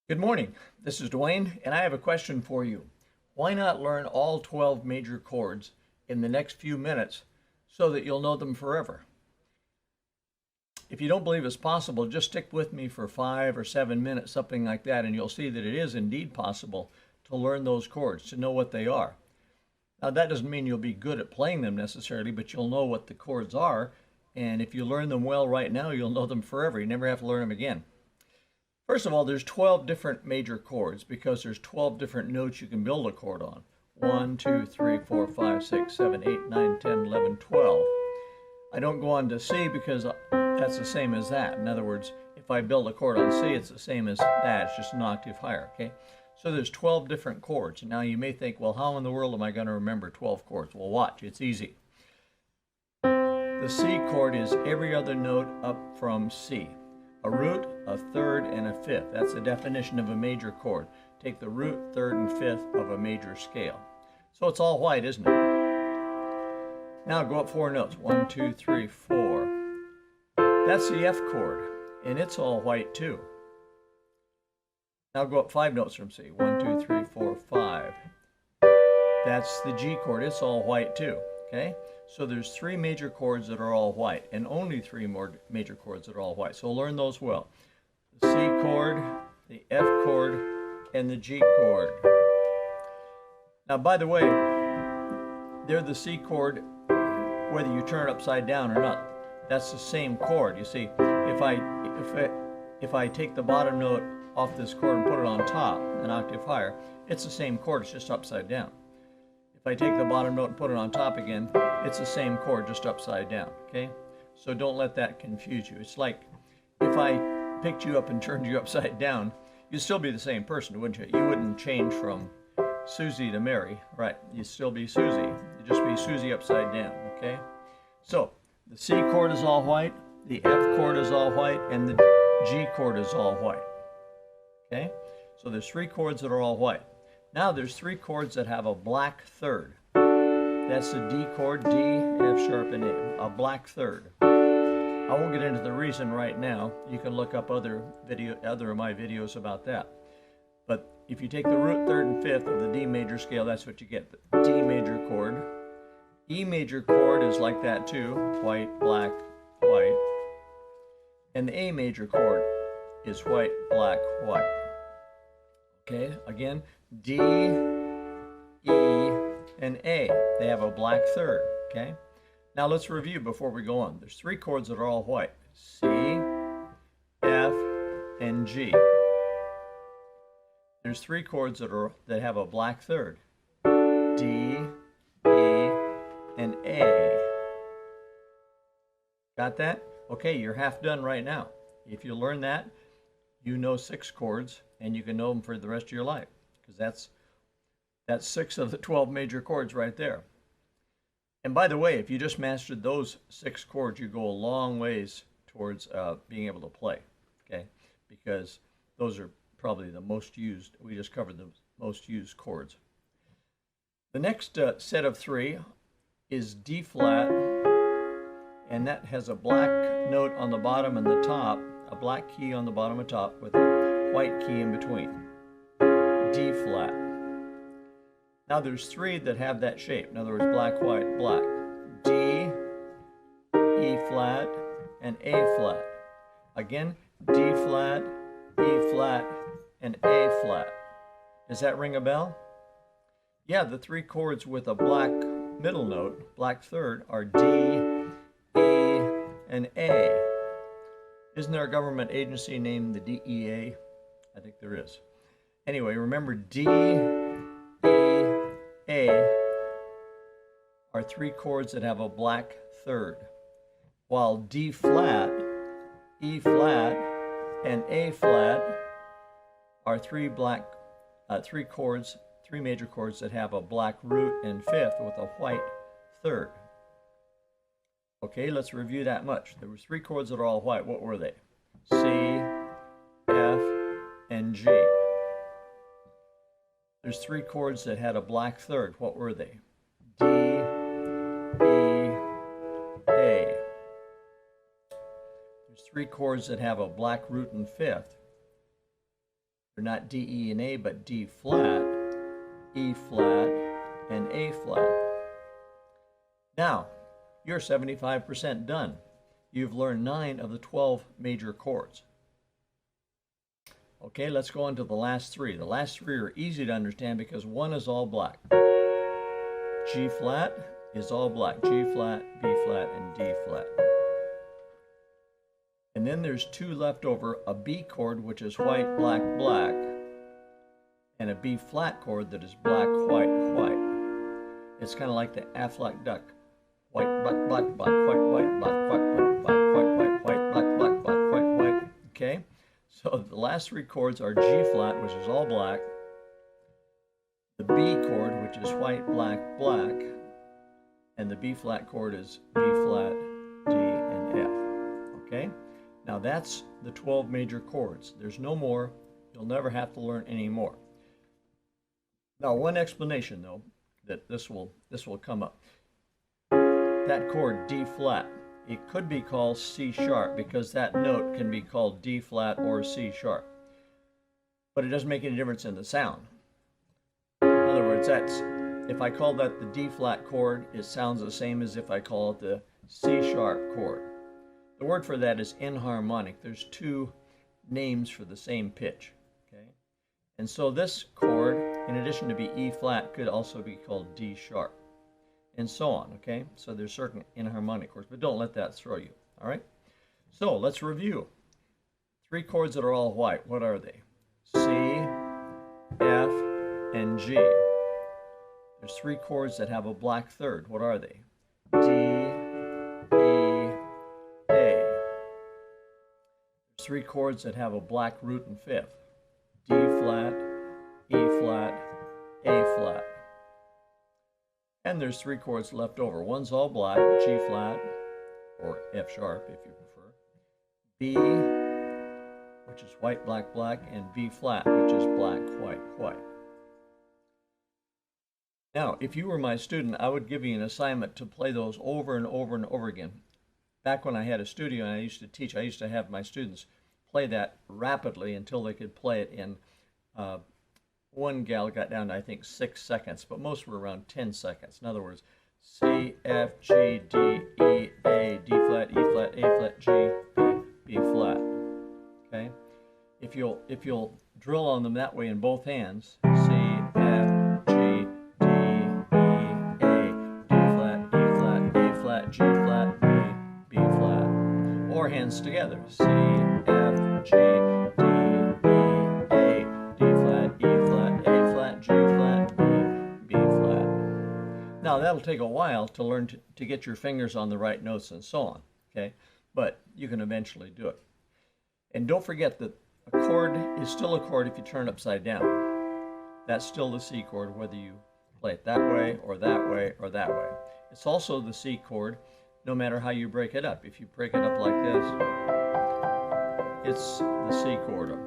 Good morning. This is Dwayne, and I have a question for you. Why not learn all 12 major chords in the next few minutes so that you'll know them forever? If you don't believe it's possible, just stick with me for 5 or 7 minutes, something like that, and you'll see that it is indeed possible to learn those chords, to know what they are. Now, that doesn't mean you'll be good at playing them necessarily, but you'll know what the chords are, and if you learn them well right now, you'll know them forever. You never have to learn them again. First of all, there's 12 different major chords because there's 12 different notes you can build a chord on. 1, 2, 3, 4, 5, 6, 7, 8, 9, 10, 11, 12. I don't go on to C because that's the same as that. In other words, if I build a chord on C, it's the same as that. It's just an octave higher, okay? So there's 12 different chords. Now you may think, well, how in the world am I going to remember 12 chords? Well, watch. It's easy. The C chord is every other note up from C. A root, a third, and a fifth. That's the definition of a major chord. Take the root, third, and fifth of a major scale. So it's all white, isn't it? Now go up 4 notes. 1, 2, 3, 4. That's the F chord, and it's all white too. Now go up 5 notes from C. 1, 2, 3, 4, 5. That's the G chord. It's all white too. Okay? So there's 3 major chords that are all white, and only 3 more major chords that are all white. So learn those well. The C chord, the F chord, and the G chord. Now, by the way, they're the C chord whether you turn it upside down or not. That's the same chord. You see, if I take the bottom note off this chord and put it on top, an octave higher, it's the same chord, it's just upside down. If I take the bottom note and put it on top again, it's the same chord, just upside down, okay? So don't let that confuse you. It's like if I picked you up and turned you upside down, you'd still be the same person, wouldn't you? You wouldn't change from Susie to Mary, right? You'd still be Susie. You'd just be Susie upside down, okay? So the C chord is all white, the F chord is all white, and the G chord is all white, okay? So there's 3 chords that are all white. Now there's 3 chords that have a black third. That's the D chord, D, F sharp, and A black third. I won't get into the reason right now. You can look up other of my videos about that. But if you take the root, third, and fifth of the D major scale, that's what you get, the D major chord. E major chord is like that too, white, black, white. And the A major chord is white, black, white. Okay, again, D, E, and A. They have a black third, okay? Now let's review before we go on. There's 3 chords that are all white. C, F, and G. There's 3 chords that have a black third. D, E, and A. Got that? Okay, you're half done right now. If you learn that, you know 6 chords, and you can know them for the rest of your life, because that's 6 of the 12 major chords right there. And by the way, if you just mastered those 6 chords, you go a long ways towards being able to play, okay? Because those are probably the most used. We just covered the most used chords. The next set of 3 is D flat, and that has a black note on the bottom and the top, a black key on the bottom and top with a white key in between. D flat. Now there's 3 that have that shape. In other words, black, white, black. D, E flat, and A flat. Again, D flat, E flat, and A flat. Does that ring a bell? Yeah, the 3 chords with a black middle note, black third, are D, E, and A. Isn't there a government agency named the DEA? I think there is. Anyway, remember D, E, A are 3 chords that have a black third, while D flat, E flat, and A flat are 3 major chords that have a black root and fifth with a white third. Okay, let's review that much. There were 3 chords that are all white. What were they? C, F, and G. There's 3 chords that had a black third. What were they? D, E, A. There's 3 chords that have a black root and fifth. They're not D, E, and A, but D flat, E flat, and A flat. Now, you're 75% done. You've learned 9 of the 12 major chords. Okay, let's go on to the last 3. The last 3 are easy to understand because one is all black. G flat is all black. G flat, B flat, and D flat. And then there's 2 left over, a B chord, which is white, black, black, and a B flat chord that is black, white, white. It's kind of like the Aflac duck. White, black, black, black, white, white, black, white, white, black, white, white, white, black, black, black, white, white. Okay? So the last 3 chords are G flat, which is all black, the B chord, which is white, black, black, and the B flat chord is B flat, D, and F. Okay? Now that's the 12 major chords. There's no more. You'll never have to learn any more. Now one explanation though, that this will come up. That chord D flat, it could be called C sharp because that note can be called D flat or C sharp. But it doesn't make any difference in the sound. In other words, if I call that the D flat chord, it sounds the same as if I call it the C sharp chord. The word for that is inharmonic. There's 2 names for the same pitch. Okay? And so this chord, in addition to be E flat, could also be called D sharp. And so on, okay? So there's certain inharmonic chords, but don't let that throw you, all right? So let's review. 3 chords that are all white, what are they? C, F, and G. There's 3 chords that have a black third, what are they? D, E, A. There's 3 chords that have a black root and fifth. D flat, E flat, A flat. And there's 3 chords left over. One's all black, G flat, or F sharp if you prefer. B, which is white, black, black, and B flat, which is black, white, white. Now, if you were my student, I would give you an assignment to play those over and over and over again. Back when I had a studio and I used to teach, I used to have my students play that rapidly until they could play it in one gal got down to, I think, 6 seconds, but most were around 10 seconds. In other words, C, F, G, D, E, A, D flat, E flat, A flat, G, B, B flat. Okay? If you'll drill on them that way in both hands, C, F, G, D, E, A, D flat, E flat, A flat, G flat, B, B flat. Or hands together, C, F, G, D, Now that'll take a while to learn to get your fingers on the right notes and so on, okay? But you can eventually do it. And don't forget that a chord is still a chord if you turn it upside down. That's still the C chord whether you play it that way or that way or that way. It's also the C chord no matter how you break it up. If you break it up like this, it's the C chord.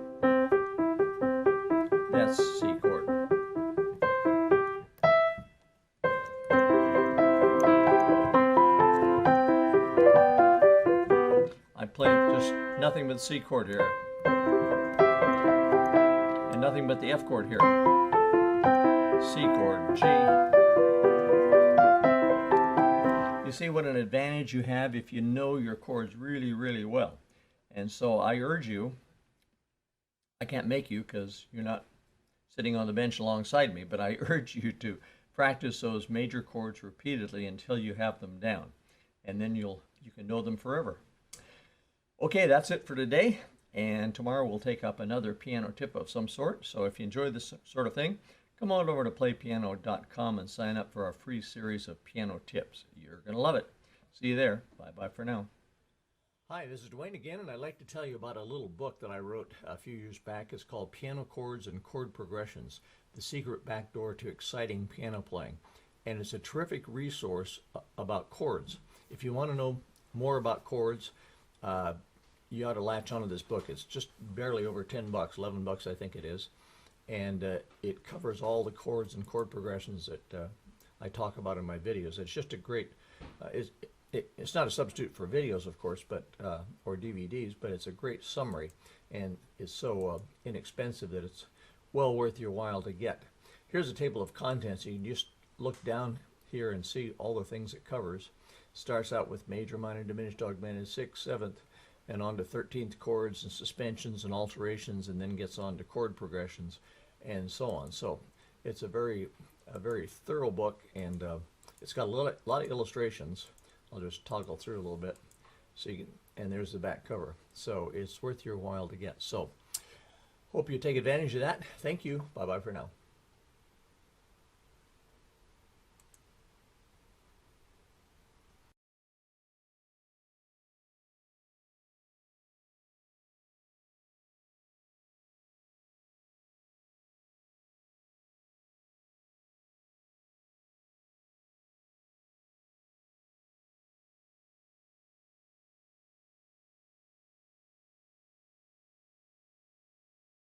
That's C chord. I played just nothing but the C chord here. And nothing but the F chord here. C chord, G. You see what an advantage you have if you know your chords really, really well. And so I urge you, I can't make you because you're not sitting on the bench alongside me, but I urge you to practice those major chords repeatedly until you have them down. And then you can know them forever. Okay, that's it for today. And tomorrow we'll take up another piano tip of some sort. So if you enjoy this sort of thing, come on over to playpiano.com and sign up for our free series of piano tips. You're going to love it. See you there. Bye-bye for now. Hi, this is Dwayne again, and I'd like to tell you about a little book that I wrote a few years back. It's called Piano Chords and Chord Progressions, The Secret Backdoor to Exciting Piano Playing. And it's a terrific resource about chords. If you want to know more about chords, you ought to latch onto this book. It's just barely over $10, $11 I think it is. And it covers all the chords and chord progressions that I talk about in my videos. It's just a great, it's not a substitute for videos, of course, but or DVDs, but it's a great summary, and it's so inexpensive that it's well worth your while to get. Here's a table of contents. You can just look down here and see all the things it covers. Starts out with major, minor, diminished, augmented, 6th, 7th, and on to 13th chords and suspensions and alterations, and then gets on to chord progressions and so on. So it's a very thorough book, and it's got a lot of illustrations. I'll just toggle through a little bit so you can, and there's the back cover. So it's worth your while to get. So hope you take advantage of that. Thank you. Bye bye for now.